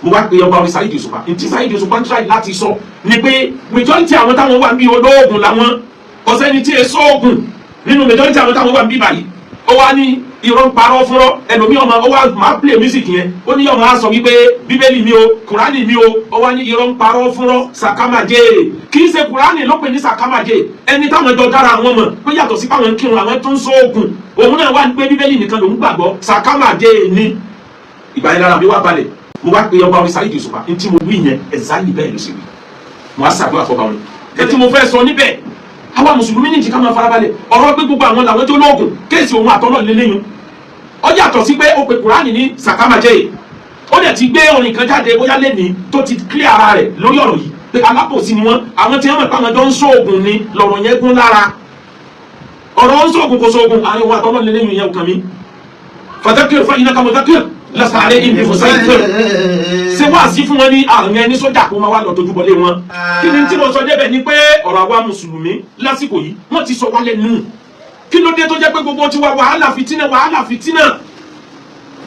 mo wá pe ọba orin Saheed Òṣùpá ntí Saheed Òṣùpá ń try láti sọ ni pé majority àwọn táwọn wà ń bí olóògùn làwọn ọ̀sẹ́ni tí èso oògùn nínú majority àwọn táwọn wà ń bí báyìí ó wá ní irọ́ ń parọ́ fúnrọ́ ẹlòmí ọmọ ó wá máa play music yẹn ó ní ọmọ á sọ wípé bíbélì mi o kùránì mi o ó wá ní irọ́ ń parọ́ fúnrọ́ sàkámàjẹ́ kì í ṣe kùránì ló pè ní sàkámàjẹ́ ẹni táwọn ẹjọ́ dára àwọn mọ̀ pé yàtọ̀ sí káwọn ń kírun àwọn tó ń sóògùn òun náà wá ní pé bíbélì nìkan lòún gbàgbọ́ sàkámàjẹ́ ni ìgbà yẹn lára mi wá balẹ̀ mo wá pe ọba orin Saheed Òṣùpá ní tí mo wí yẹn ẹ̀záyì bẹ́ẹ̀ ló ṣe wí mo á ṣàdúrà fọba orin ẹ tí mo fẹ́ sọ níbẹ̀ àwa mùsùlùmí ní ìjìká máa farabalẹ̀ ọ̀rọ̀ pé gbogbo àwọn làwọn tó lóògùn kéèsì òun àtọ́lọ́ lélẹ́yìn ó yàtọ̀ sí pé ó pe kùránì ní sàkámàjẹ́ ó dẹ̀ ti gbé orin kan jáde bóyá lẹ́ni tó ti clear ara rẹ̀ lórí ọ̀rọ̀ yìí pé alábòsí ni wọ́n àwọn tí wọ́n mọ̀ pé àwọn jọ ń sóògùn ni lọ̀rọ̀ yẹn gún lára ọ̀rọ̀ ń sóògùn kò sóògùn àárín òun àtọ́lọ́ lélẹ́yìn yẹn kàn mí fàdákìr fún iná kàmú dákìr lásàárẹ̀ ìbí fún sáyẹ̀tìr ṣé wá sí fún wọn ní àrùn ẹni sójà kó máa wá lọ tójú bọlé wọn kí ni tí mo sọ débẹ̀ ni pé ọ̀rọ̀ àwa mùsùlùmí lásìkò yìí wọ́n ti sọ wálé nù kí ló dé tó jẹ́ pé gbogbo tiwa wàhálà fìtínà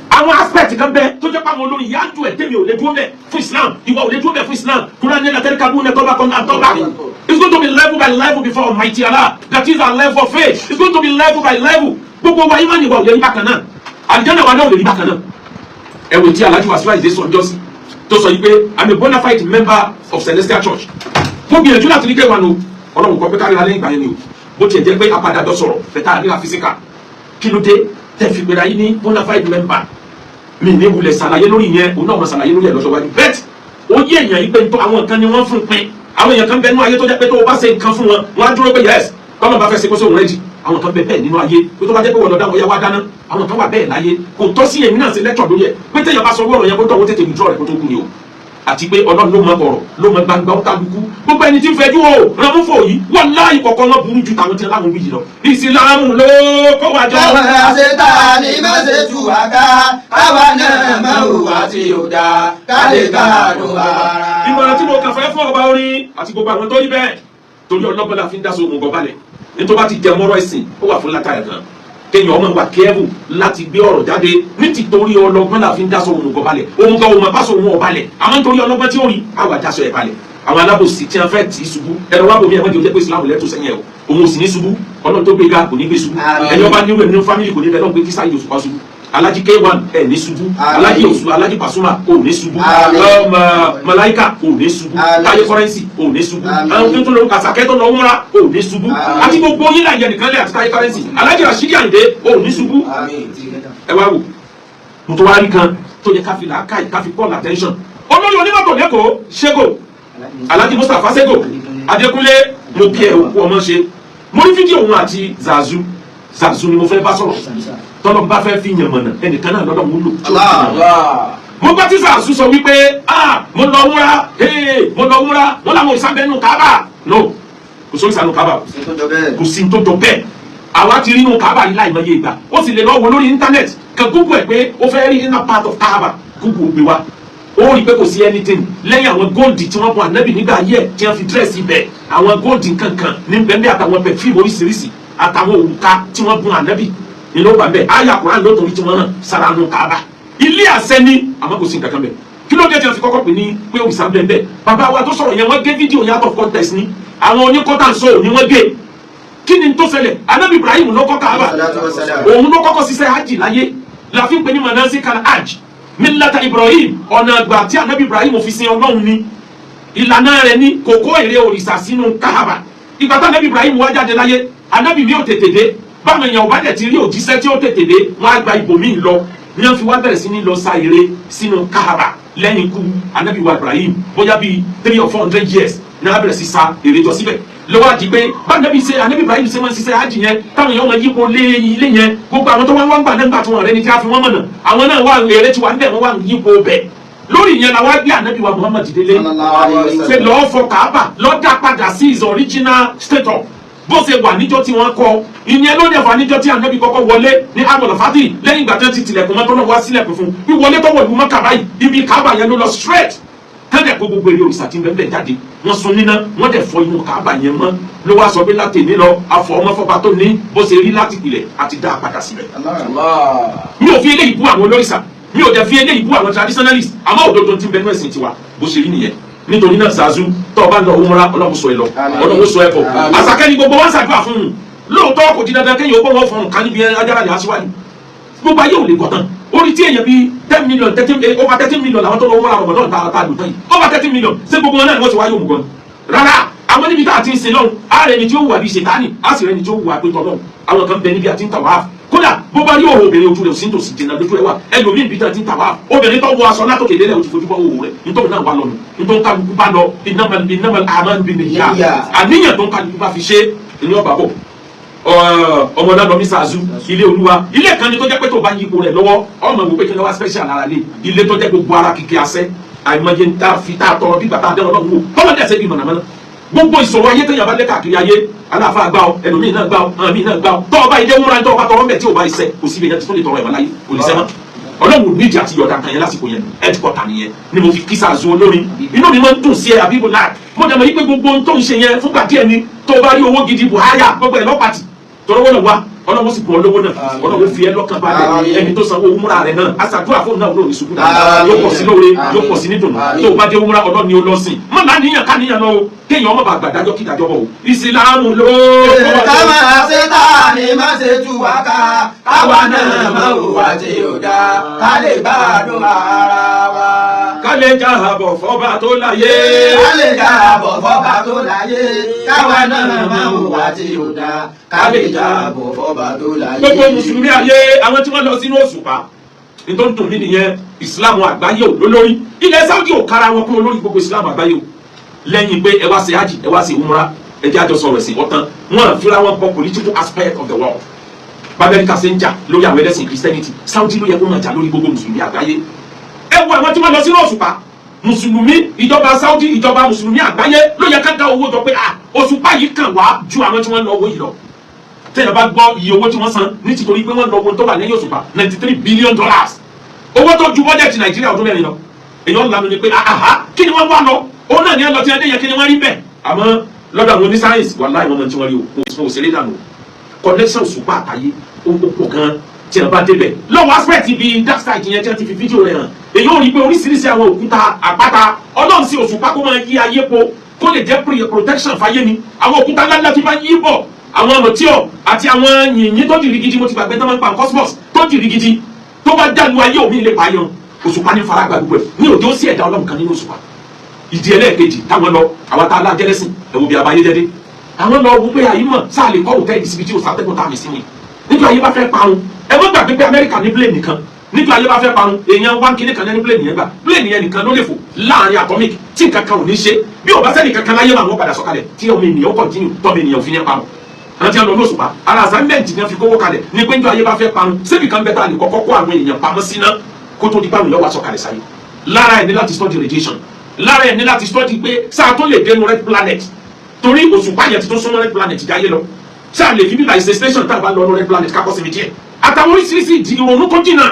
àwọn aspect kan bẹ tó jẹ́ pé àwọn olórin yá ju ẹ̀ tẹ́mi ò lè dúró bẹ̀ fún Islam ìwà ò lè dúró bẹ̀ fún Islam kúrò ní ẹ̀ka tẹ́lẹ̀ kábùnẹ̀ tọ́ba kan àtọ́ba it's going to be level by level before Almighty Allah that is our level of faith it's going to be level by level gbogbo wa ìmọ̀ ni wa ò lè rí bákan náà àlùjánnà wa náà ò lè rí bákan náà ẹ̀wò tí Alhaji Wasiu Ayinde sọ ọjọ́ sí tó sọ yìí pé I'm a bona fide member of Celestial Church mo gbìyànjú láti rí kéwàá nù ọlọ́run kọ́ pé káríra lẹ́yìn ìgbà yẹn ni o bó tiẹ̀ jẹ́ pé apàdàdọ̀ sọ̀rọ̀ fẹ̀tà àríra fisika kí ló dé tẹ̀ fi gbéra yín ní bona fide member mi ní wulẹ̀ ṣàlàyé lórí yẹn òun náà mọ̀ ṣàlàyé lórí ẹ̀ lọ́sọ̀ wájú bẹ́ẹ̀ ó yé èèyàn yìí pé àwọn nǹkan ni wọ́n fún pin àwọn èèyàn kan bẹ nínú ayé tó jẹ́ pé tó o bá ṣe nǹkan fún wọn wọ́n á dúró pé yẹ́sì kọ́nà bá fẹ́ ṣe kó sóhun rẹ́jì àwọn kan bẹ bẹ́ẹ̀ nínú ayé pé tó bá jẹ́ pé wọ́n lọ dáwọ́ yá wá dáná àwọn kan wà bẹ́ẹ̀ láyé kò tọ́ sí èmi náà ṣe lẹ́tọ̀ lórí ẹ̀ pé téèyàn bá sọ wọ́ọ̀rọ̀ yẹn kó tọ́ wọ́n tètè withdraw rẹ̀ kó tó kú ni o àti pé ọlọ́run ló mọ ọ̀rọ̀ ló mọ gbangba ó kálukú gbogbo ẹni tí ń fẹjú o ránmú fò yìí wọ́n láàyè kọ̀ọ̀kan wọn burú ju tàwọn tí wọn láwọn wíyì lọ ìsìlámù ló kó wájọ. káwọn àṣetà ní mẹ́sẹ̀ tù wá ká káwa náà máa hùwà tí ò dáa ká lè gbádùn ara. ìmọ̀ràn tí mo kàn fẹ́ fún ọba orin àti gbogbo àwọn tó rí bẹ́ẹ̀ torí ọlọ́gbọ́n la fi ń dá so òmùgọ̀ balẹ̀ nítorí bá ti jẹ mọ́rọ̀ ẹ̀sìn ó wà fún látàrí kan kéèyàn ọmọ wa kẹ́ẹ̀bù láti gbé ọ̀rọ̀ jáde ní ti torí ọlọ́gbọ́n la fi ń dáṣọ òmùgọ̀ balẹ̀ òmùgọ̀ òmùgọ̀ bá sọ òun ọ̀balẹ̀ àmọ́ nítorí ọlọ́gbọ́n tí ó rí àwọn àdáṣọ ẹ̀ balẹ̀ àwọn alábòsí tí wọ́n fẹ́ tì í ṣubú ẹ̀rọ wa bò mí ẹ̀wọ́n ti jẹ́ pé Islam lẹ́tọ̀ sẹ́yìn ẹ̀ o òun ò sì ní ṣubú ọlọ́run tó gbé ga kò ní gbé ṣubú ẹni ọba nírú ẹ̀ nínú fámìlì kò ní bẹ́ẹ̀ náà gbé kí Saheed Òṣùpá ṣubú Alhaji K1 ẹ̀ ní ṣubú Alhaji Òṣù Alhaji Pasuma ò ní ṣubú Malaika ò ní ṣubú Táyé Currency ò ní ṣubú àwọn tó lọ Kàsàkẹ́ tó lọ múra ò ní ṣubú àti gbogbo yín láyé nìkan lé àti Táyé Currency Alhaji Rashidi Ayinde ò ní ṣubú. ẹ wá wò mo tó wá rí kan tó yẹ káfí làákàyè káfí call attention olórí onímọ̀tò lẹ́kọ̀ọ́ Ṣẹ́gò Alhaji Mustapha Ṣẹ́gò Adékúnlé mo bí ẹ òkú ọmọ ṣe mo rí fídíò òun àti Zazu ni mo fẹ́ bá sọ̀rọ̀ tọ́lọ́ bá fẹ́ fi yàn mọ̀nà ẹnìkan náà lọ́dọ̀ mo lò. mo gbọ́ tí Zazu sọ wípé mo lọ múra wọn làwọn ìsàbẹ̀nù Káàbà no kò sóri sànù Káàbà kò sí tó jọ bẹ́ẹ̀ àwa ti rí inú Káàbà yìí láì mọye ìgbà ó sì lè lọ wo lórí íńtánẹ́ẹ̀tì kan Google ẹ̀ pé ó fẹ́ rí inner part of Káàbà Google gbé wa ó rí i pé kò sí anything lẹ́yìn àwọn góòdì tí wọ́n bọ ànábì nígbà ayé tí wọ́n fi dírẹ́sì ibẹ̀ àwọn góòdì kankan ní bẹ́ẹ̀ àtàwọn pẹ̀fíìmù oríṣiríṣi àtàwọn òrùka tí wọ́n bọ ànábì ìlú ọba bẹ́ẹ̀ àyà Kùránì ló torí tí wọ́n náà sára nù Káàbà ilé àṣẹ ni àmọ́ kò sí nǹkan kan bẹ́ẹ̀ kí ló dé tí wọ́n fi kọ́kọ́ pè ní pé òrìṣà bẹ́ẹ̀ bẹ́ẹ̀ bàbá wa tó sọ̀rọ̀ yẹn wọ́n gé fídíò yẹn out of context ni àwọn oníkọ́tàǹsó ni wọ́n gé kí ni tó ṣẹlẹ̀ ànábì Ibrahim ló kọ́ Káàbà òun ló kọ́kọ́ ṣiṣẹ́ hajj láyé la fi ń pè ní manasikal hajj millata Ibrahim ọ̀nà àgbà tí ànábì Ibrahim fi sin Ọlọ́run ni ìlànà rẹ̀ ní kókó èrè òrìṣà sínú Káàbà ìgbà tí ànábì Ibrahim wá jáde láyé ànábì mi ò tètè dé báwọn èèyàn ò bá dẹ̀ ti rí òjíṣẹ́ tí ó tètè dé wọ́n á gba ibòmíì lọ ní wọ́n fi wá bẹ̀rẹ̀ sí ní lọ sa ère sínú Káàbà lẹ́yìn ikú ànábì wa Ibrahim bóyá bíi 300 or 400 years ní wọ́n bẹ̀rẹ̀ sí sa ère jọ síbẹ̀ lọ́wọ́ àti pé báńdẹ́bí ṣe ànábì Ibrahim ṣe máa ń ṣiṣẹ́ hajj yẹn táwọn èèyàn máa yípo lé ilé yẹn gbogbo àwọn tó wá ń gbà náà gbà tí wọ́n rẹ́ ni tí a fi wọ́n mọ̀nà àwọn náà wà ère tí wà ń bẹ̀ wọ́n wà ń yípo bẹ̀ lórí ìyẹn la wá gbé ànábì wa Muhammad délé ṣe lọ́ọ́ fọ Káàbà lọ́ọ́ dá padà sí his original status bó ṣe wà níjọ́ tí wọ́n kọ́ ìyẹn ló dẹ̀ fà níjọ́ tí ànábì kọ́kọ́ wọlé ní amọ̀lọ́fàtì lẹ́yìn ìgbà tí wọ́n ti tilẹ̀kùn mọ́tò náà wá sílẹ̀kùn fún wíwọlé tó wọ̀lú Mákà báyìí ibi Káàbà yẹn ló lọ straight tẹ́lẹ̀ kó gbogbo èrè òrìṣà tí ń bẹ́ẹ̀ jáde wọ́n sun níná wọ́n dẹ̀ fọ inú Káàbà yẹn mọ́ ló wá sọ pé láti ní lọ afọ ọmọ fọba tó ní bó ṣe rí láti pilẹ̀ àti dá a padà sílẹ̀. mi ò fi eléyìí bú àwọn olórìṣà mi ò dẹ̀ fi eléyìí bú àwọn traditionalist àmọ́ òdodo ti bẹnu ẹ̀sìn tiwa bó ṣe rí nìyẹn nítorí náà Zazu tó o bá lọ umra Ọlọ́run sọ ẹ lọ Ọlọ́run sọ ẹ bọ̀ àsàkẹ́ ni gbogbo wọn ṣàdúrà fún un lóòótọ́ kò di dandan kéèyàn ó bọ̀ wọ́n fọ̀rùn ká níbi ajára ní aṣíwájú gbogbo ayé ò lè gbọ́ tán orí tí èèyàn bíi 10 million over 13 million làwọn tó lọ umra Ramadan ta lù tán yìí over 13 million ṣé gbogbo wọn náà ni wọ́n ti wáyé òmùgọ̀ rárá àwọn níbi tá a ti ń sin lọ́hùn á rẹ̀ ni tí ó wà bíi ṣètánì á sì rẹ̀ ni tí ó wà pé tọ́lọ́hùn àwọn kan bẹ níbi àti ń tàwáàf kódà bó bá rí òwò obìnrin ojú rẹ̀ sí tòsí jìnnà lójú ẹ̀ wà ẹlòmíì níbi tá a ti ń tàwáàf obìnrin tó wọ aṣọ látòkè délẹ̀ ó ti fojú bọ́ òwò rẹ̀ nítorí náà wà lọ́nu nítorí kálukú bá lọ innamal a'malu binniyat àníyàn tó ń kálukú bá fi ṣe ní ọba bọ̀ ọmọ náà lọ ní Zazu ilé olúwa ilé kan ni tó jẹ́ pé tó bá yípo rẹ̀ lọ́wọ́ ọmọ ìwé pé kí ni wá special ara lé ilé tó jẹ́ gbogbo ara kìkì àṣẹ àìmọye ń ta fi tá a tọrọ bí bàtà dẹ́rọ lọ́wọ́ tọ́lọ́ dẹ̀ sẹ́bi mọ̀nàmọ́ná gbogbo ìṣòro ayé tẹ̀yàn bá lé káàkiri ayé aláfa gbà ọ ẹlòmíì náà gbà ọ àmì náà gbà ọ tọ́ ọba ìdé múra tọ́ ọba tọrọ mẹ́ tí ò bá iṣẹ́ kò síbi ẹ̀yàn tí tó lè tọrọ ẹ̀mọ́ láyé kò ní sẹ́mọ́ Ọlọ́run nídìí àti yọ̀dà kan yẹn lásìkò yẹn ẹ̀ ti kọ̀tà nìyẹn ni mo fi kí Zazu olórin inú mi máa ń dùn sí ẹ àbíbò náà mo dẹ̀ mọ̀ yí pé gbogbo ohun tó ń ṣe yẹn fúngbà díẹ̀ ni tó bá rí owó gidi Buhari gbogbo ẹ̀ lọ́pàtì tọrọwọ́ lọ wá Ọlọ́run sì kún ọ lówó náà Ọlọ́run fi ẹ lọ́kàn balẹ̀ ẹni tó sanwó umra rẹ̀ náà aṣàdúrà fóun náà olóòrùn ìṣubú náà yóò pọ̀ sí lóore yóò pọ̀ sí nídùnnú tó o bá dé umra Ọlọ́run ni ó lọ sìn mọ́ náà níyàn ká níyàn lọ o kéèyàn ọmọ bàgbà dájọ́ kí dájọ́ bọ̀ o ìsìlámù ló. ká máa ṣe tá a ní má ṣe tú wa ká káwa náà máa hùwà tí ò dáa ká lè gbádùn ara wa. ká lè jà àbọ̀ fọ́ba tó láyé. ká lè jà àbọ̀ fọ́ba tó láyé káwa náà máa hùwà tí ò dáa ká lè jà àbọ̀ fọ́ba tó láyé. gbogbo mùsùlùmí ayé àwọn tí wọ́n lọ sínú òṣùpá nítorí tòun ní nìyẹn ìsìlámù àgbáyé ò lólórí ilẹ̀ Saudi ò kára wọn kún olórí gbogbo ìsìlámù àgbáyé ò lẹ́yìn pé ẹ wá ṣe hajj ẹ wá ṣe umra ẹ jẹ́ àjọ sọ̀rọ̀ ẹ̀sìn ọ̀tán wọn fúnra wọn bọ political aspect of the world babẹ́ríkà ṣe ń jà lórí àwọn ẹlẹ́sìn Christianity Saudi ló yẹ kó máa jà lórí gbogbo mùsùlùmí àgbáyé ẹ wo àwọn tí wọ́n lọ sínú òṣùpá mùsùlùmí ìjọba Saudi ìjọba mùsùlùmí àgbáyé ló yẹ ká dá owó jọ pé òṣùpá yìí kàn wá ju àwọn tí wọ́n lọ owó yìí lọ tẹ́lẹ̀ bá gbọ́ iye owó tí wọ́n san nítorí pé wọ́n lọ owó tó wà lẹ́yìn òṣùpá $93 billion owó tó ju bọ́jẹ̀tì Nàìjíríà ọdún mẹ́rin lọ èèyàn lanu ni pé kí ni wọ́n wá lọ òun náà ní ẹ lọ tí ẹ dé yẹ kí ni wọ́n rí bẹ́ẹ̀ àmọ́ lọ́dọ̀ àwọn onísáyẹ̀nsì wàláhì wọ́n mọ̀ tí wọ́n rí o òṣèré dànù connection òṣùpá àtàyé ó pọ̀ gan tí wọ́n bá débẹ̀ lọ́wọ́ aspect ibi dark side yẹn tí wọ́n ti fi fídíò rẹ̀ hàn èyí ò rí pé oríṣiríṣi àwọn òkúta àpáta Ọlọ́run sí òṣùpá kó máa yí ayé po kó lè jẹ́ protection fáyé ni àwọn òkúta ńláńlá tí bá yí bọ̀ àwọn mọ̀tíọ̀ àti àwọn yìnyín tó dìrí gidi mo ti gbàgbé tó máa ń pa cosmos tó dìrí gidi tó bá dàlú ayé òmí ilé pààyàn òṣùpá ní faragbà gbogbo ẹ̀ ní òjò sí ẹ̀dá Ọlọ́run kan nínú òṣùpá ìdí ẹlẹ́ẹ̀kejì táwọn lọ àwọn tá a lá jẹ́lẹ́sìn ẹ̀wọ̀n bí abayé jẹ́dé àwọn lọ wọ pé àyè mọ̀ sáà lè kọ́ òtẹ́ẹ̀lì síbi tí o sàtẹ́kùn tá a mi sí ni nígbà ayé bá fẹ́ parun ẹ mọ́ gbàgbé pé Amẹ́ríkà ní plane nìkan nígbà ayé bá fẹ́ parun èèyàn wá kíní kan ní plane yẹn gbà plane yẹn nìkan ló lè fò láàrin atomic tí nǹkan kan ò ní ṣe bí o bá sẹ́ni kankan láyé máa wọ́n padà sọ̀kalẹ̀ tí ọmọ ènìyàn continue tọ́mọ ènìyàn fi ní parun àti àwọn olóṣùpá ara assignment ni wọ́n fi kówó kalẹ̀ ní pé nígbà ayé bá fẹ́ parun sébì kan bẹ́tà lè kọ́kọ́ kó àwọn èèyàn pamọ́ síná kó tó di báwọn yọ wá sọ̀kalẹ̀ sáyé lára ẹ̀ ní láti study radiation lára ẹ̀ ní láti study pé sáà tó lè dénú red planet torí òṣùpá yẹn ti tó súnmọ́ red planet jáyé lọ sáà lè fi bí láì ṣe station tá a bá lọ red planet kápọ́ síbi díẹ̀ àtàwọn oríṣiríṣi ìdí ìrònú tó jìnnà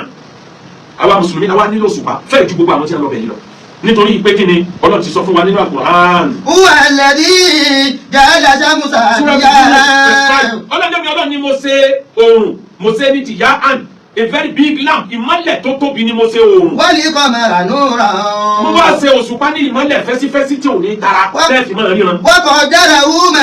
àwa mùsùlùmí náà wá nílò òṣùpá fẹ́ẹ̀ ju gbogbo àwọn tí wọ́n lọ bẹ̀ yìí lọ nítorí pé kí ni Ọlọ́run ti sọ fún wa nínú Al-Qur'an. huwa alladhi ja'ala shamsa diyan. Ọlọ́run ni mo ṣe oòrùn mo ṣe ní tìyá àn a very big lamp ìmọ́lẹ̀ tó tóbi ni mo ṣe oòrùn. wal qamara nuran. mo wá ṣe òṣùpá ní ìmọ́lẹ̀ fẹ́sífẹ́sí tí ò ní tara bẹ́ẹ̀ fi máa ríran. wa qaddarahu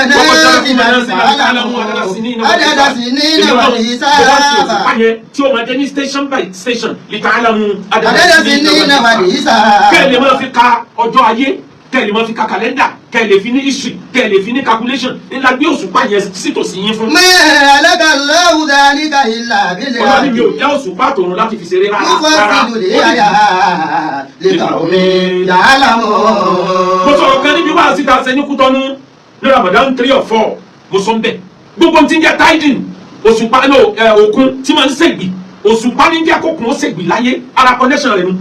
adada sinina wal hisaba. òṣùpá yẹn tí o máa jẹ ní station by station lita'alamu adada sinina wal hisaba. kẹ́ ẹ lè máa fi ka ọjọ́ ayé kẹ́ ẹ lè máa fi ka kàlẹ́ndà kẹ́ ẹ lè fi ní history kẹ́ ẹ lè fi ní calculation ńlá gbé òṣùpá yẹn sítòsí yín fún. ma alaka Allahu dhalika illa bil haqq. ọlọ́ni mi ò yá òṣùpá tòun láti fi ṣeré rárá. mo sọ̀rọ̀ kan níbi wá síta ṣe ní Kútọ́nù ní Ramadan 3 or 4 mo sọ ń bẹ̀ gbogbo ti ń jẹ́ tiding òṣùpá òkun tí máa ń ṣègbì òṣùpá ní jẹ́ kókun ó ṣègbì láyé ara connection rẹ̀ nu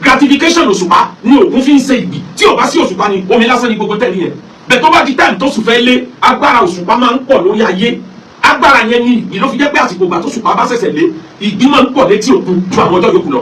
gratification òṣùpá ni òkun fi ń ṣe ìgbì tí ò bá sí òṣùpá ni omi lásán ni gbogbo tẹ̀lé yẹn bẹ́ẹ̀ tó bá di táìmù tó sùn fẹ́ lé agbára òṣùpá máa ń pọ̀ lórí ayé agbára yẹn ni ìgbì ló fi jẹ́ pé àsìkò ìgbà tó òṣùpá bá ṣẹ̀ṣẹ̀ lé ìgbì máa ń pọ̀ létí òkun ju àwọn ọjọ́ yòókù lọ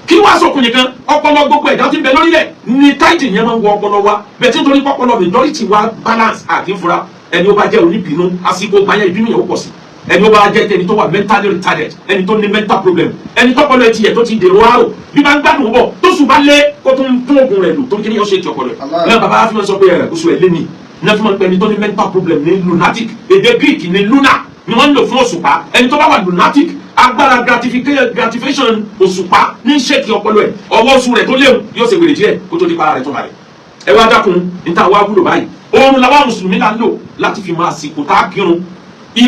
kí wàá sọkùn nìkan ọpọlọ gbogbo ẹ̀dá tí ń bẹ lórílẹ̀ ni táìdì yẹn máa ń wọ ọpọlọ wa bẹ́ẹ̀ tí nítorí pọpọlọ majority wa balance àti fura ẹni ó bá jẹ́ oníbínú àsìkò gbáyà ìbínú yẹn ó pọ̀ sí ẹni ó bá jẹ́ ẹni tó wà mentally retarded, ẹni tó ní mental problem, ẹni tó pọlọ ẹtì yẹ tó ti dèrò àrò bí bá ń gbádùn bọ̀ tó sùn bá lé kó tó ń tún oògùn rẹ̀ lò tó ń kí ni yóò ṣe ti ọpọlọ ẹ̀. náà bàbá fi máa sọ pé oṣù ẹ̀ lé ní náà fi máa ń pẹ́ ẹni tó ní mental problem ní lunatic, èdè Greek ní luna ni wọ́n ń lò fún òṣùpá. ẹni tó bá wà lunatic agbára gratification òṣùpá ní ṣèkì ọpọlọ ẹ̀, ọwọ́ oṣù rẹ̀ tó léwu yóò ṣe wèrè díẹ̀ kó tó di para rẹ̀ tó balẹ̀. ẹ wá dákun níta wá wúlò báyìí oorun làwọn mùsùlùmí là ń lò láti fi máa sìnkú tá a kírun.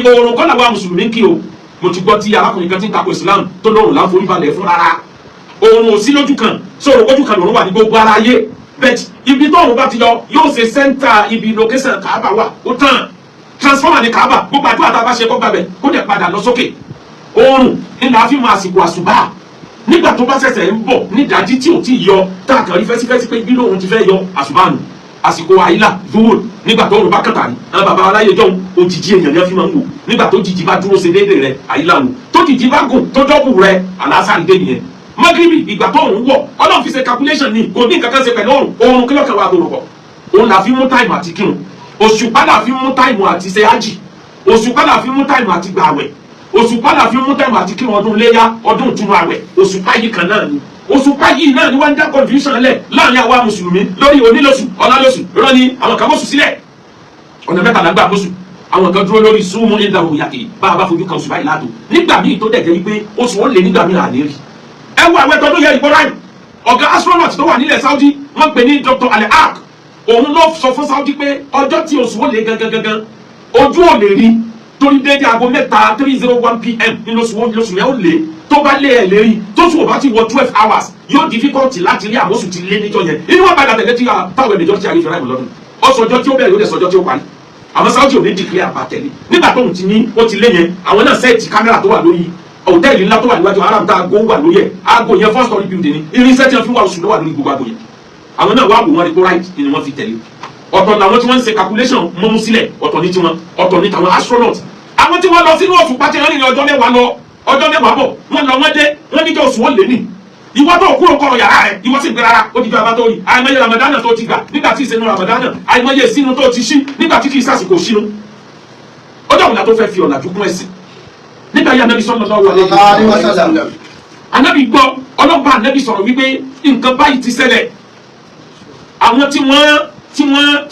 oorun kọ́ làwọn mùsùlùmí kí o. mo ti gbọ́ tí arákùnrin kan ti ń tako Islam tó lóorun là ń forí balẹ̀ fún rárá. oorun ò sí lójú kan sọ̀rọ̀ ojú kan lòun wà ní gbogbo ara ayé bẹ́ẹ̀ ibi tó òun bá ti yọ yóò ṣe sẹ́ńtà ibi location Kaaba wà ó tán transformer ní Kaaba gbogbo àdúrà tá a bá ṣe kó gbàbẹ̀ kó dẹ̀ padà lọ sókè. oorun ńlá fi máa sìnkú àsùbá nígbà tó bá ṣẹ̀ṣẹ̀ ń bọ̀ nídàájí tí ò tí ì yọ tá a kàn rí fẹ́sífẹ́sí pé bí lóorun ti fẹ́ yọ àsùbá nù àsìkò àyílà dúró nígbà tó òrùn bá kàtà ní àwọn bàbá aláyé jọ̀hún òjìji èèyàn ni wọ́n fi máa ń wò nígbà tó jìjì bá dúró ṣe déédéé rẹ àyílà nù tó jìjì bá gùn tó dọ́kù rẹ àlàásàn dé nìyẹn. mọ́gìrìbì ìgbà tó òrùn wọ̀ ọlọ́run fi ṣe calculation ni kò ní nǹkan kan ṣe pẹ̀lú òrùn kí lọ́kàn wà tó rọ̀ pọ̀ òun là fi mú táìmù àti kírun òṣùpá là fi mú táìmù àti ṣe ájì òṣùpá là fi mú táìmù àti gbààwẹ̀ òṣùpá là fi mú táìmù àti kírun ọdún léyá ọdún ìtúnu àwẹ̀ òṣùpá yìí kan náà ni òṣùpá yìí náà ni wọ́n ń dá confusion lẹ̀ láàrin àwa mùsùlùmí lórí onílòsù ọlálòsù rán ni àwọn kan mọ̀sù sílẹ̀ ọ̀nà mẹ́tàlá gbà mọ̀sù àwọn kan dúró lórí súnmù ní ìdáhùn yàtì bá a bá fojú kan oṣù báyìí láàtò nígbà míì tó dẹ̀ jẹ́ wípé oṣù ó lé nígbà míì àlè rí. ẹ wo àwọn ẹ̀tọ́ tó yẹ ìbọn ráì ọ̀gá astronaut tó wà nílẹ̀ Saudi wọ́n pè ní Dr. Al-Haq òun ló sọ fún Saudi pé ọjọ́ tí oṣù ó lé gangan ojú ò lè rí torí déédéé aago mẹ́ta 3:01 p.m. ní lóṣù yẹn ó lé tó bá lé ẹ̀ lérí tó tún ò bá ti wọ 12 hours yóò difficult láti rí àmóṣù ti lé níjọ́ yẹn inú wọn padà tẹ̀lé tí táwọn ẹ̀mẹjọ́ tí a rí fẹ́ràn ìmọ̀ lọ́dún ọ̀sọ̀jọ́ tí ó bẹ̀rẹ̀ yóò dẹ̀ sọjọ́ tí ó parí àmọ́ Saudi ò ní declare àbá tẹ̀lé nígbà tóun ti ní ó ti lé yẹn àwọn náà sẹ́ẹ̀tì kámẹ́rà tó wà lórí hòtẹ́ẹ̀lì ńlá tó wà níwájú aram tá aago wà lórí ẹ̀ aago yẹn first story building ni irinṣẹ́ tí wọ́n fi wá oṣù ló wà lórí gbogbo aago yẹn àwọn náà wà wò wọ́n rí kó right ni wọ́n fi tẹ̀lé ọ̀tọ̀ làwọn tí wọ́n ń ṣe calculation mọ́mú sílẹ̀ ọ̀tọ̀ ní tiwọn ọ̀tọ̀ ní tàwọn astronaut àwọn tí wọ́n lọ sínú òṣùpá tí wọ́n rìn ọjọ́ mẹ́wàá bọ̀ wọ́n lọ wọ́n dé wọ́n níjọ́ oṣù wọn lé ní ìwọ tó kúrò kọ̀rọ̀ yàrá rẹ̀ ìwọ sì gbé rárá ó ti jọ àbá tó rí àìmọye ramadana tó ti gbà nígbà tí ìsinú ramadana àìmọye ìsinú tó ti ṣí nígbà tí kì í sàsìkò ṣínú ọjọ́ òun la tó fẹ́ fi ọ̀làjú kún ẹ̀sìn nígbà yà Ànábì sallallahu alaihi wasallam Ànábì gbọ́ ọlọ́pàá Ànábì sọ̀rọ̀ wípé nǹkan báyìí ti ṣẹlẹ̀ àwọn tí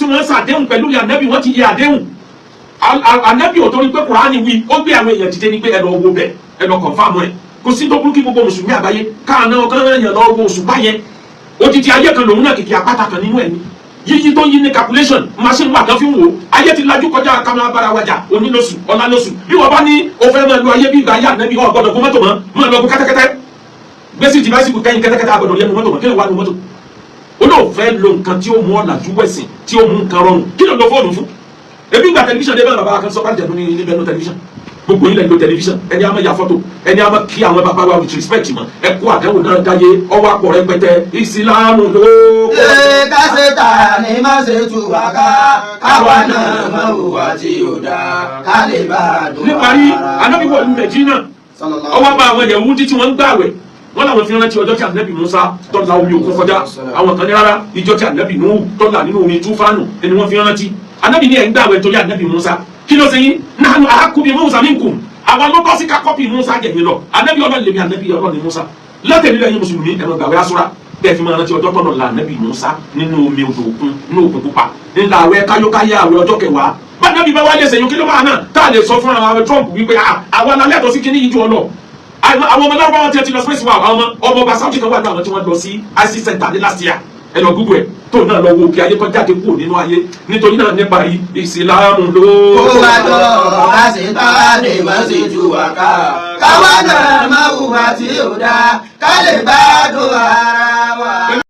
wọ́n ṣàdéhùn pẹ̀lú Ànábì wọ́n ti yẹ àdéhùn Ànábì ò torí pé Kùránì wí ó gbé àwọn èèyàn dìde ní pé ẹ lọ wo bẹ̀ ẹ lọ kọ̀ǹfàmù ẹ̀ kò sí tó burú kí gbogbo mùsùlùmí àgbáyé káàná ọkàn èèyàn lọ wo òṣùpá yẹn odidi ayé kan lòun náà kìkì apáta kan nínú ẹ̀ ní yíyí tó yí ní calculation machine wà kan fi ń wò ayé ti lajú kọjá kámá bára wájà onílòsù ọlálòsù bí wọ́n bá ní o fẹ́ máa lo ayé bí ìgbà ayé Ànábì ọ̀ gbọ́dọ̀ fún mọ́tò mọ́ máa lọ gun kẹ́tẹ́kẹ́tẹ́ gbèsè ti báyìí kẹ́yìn kẹ́tẹ́kẹ́tẹ́ àgbọ̀dọ̀ yẹnu mọ́tò mọ́ kí ló wà ní mọ́tò olóòfẹ́ lo nǹkan tí ó mú ọ̀làjú wẹ̀sìn tí ó mú nǹkan rọrùn kí ló lo fóònù fún ebi gba tẹlifíṣàn dé bẹ́ẹ̀ bàbá kan sọ ká jẹ̀dún ní níbẹ̀ ní tẹlifíṣàn gbogbo yín lẹ lo tẹlifíṣàn ẹni a máa ya fọ́tò ẹni a máa kí àwọn bàbá wa with respect mọ́ ẹ kó àdéhùn náà dáyé ọwọ́ àpọ̀ rẹpẹtẹ ìsìlámù ló. ṣé kásẹ̀tà ni má ṣe tù wá ká káwa náà má hùwà tí ò dáa ká lè bá a dùn. níparí Ànábì wọ ìlú Mẹdínà ọwọ́ bá àwọn Yẹhudi tí wọ́n ń gbààwẹ̀ wọ́n làwọn fi rántí ọjọ́ tí Ànábì Musa tọ́lá omi òkun kọjá àwọn kan ní rárá ìjọ tí Ànábì Nuhu tọ́lá nínú omi túfánù ẹni wọ́n fi rántí Ànábì ní ẹ̀ ń gbààwẹ̀ torí Ànábì Musa kí ló ṣe yín nahnu ahaqqu bi Musa minkum àwọn ló tọ́ sí ká kọ́pì Musa jẹ̀yìn lọ Ànábì Ọlọ́run lèmi Ànábì Ọlọ́run ní Musa látẹ̀lé lẹ́yìn mùsùlùmí ẹ̀rọ gbàwé asúra bẹ́ẹ̀ fi máa rántí ọjọ́ tọ́nà la Ànábì Musa nínú omi odò òkun nínú òkun pupa ńlá àwẹ̀ káyókáyé àwẹ̀ ọjọ́ kẹwàá bá Ànábì bá wá lè ṣèyún kí ló máa náà tá a lè sọ fún àwọn Trump wípé àwọn alálẹ́tọ̀ sí kíní yìí ju ọ lọ àwọn ọmọ náà wọn ti lọ space wa àwọn ọmọ ọba Saudi kan wà náà tí wọ́n lọ sí IC center ní last year ẹ lọ Google ẹ tó náà lọ wo òkè ayé tó jáde kúrò nínú ayé nítorí náà nípa ìsìlámù ló. ó wá jọ kásẹ̀tà ni má ṣe tù wá ká káwa náà má hùwà tí ò dáa ká lè bá a dùn ara wa.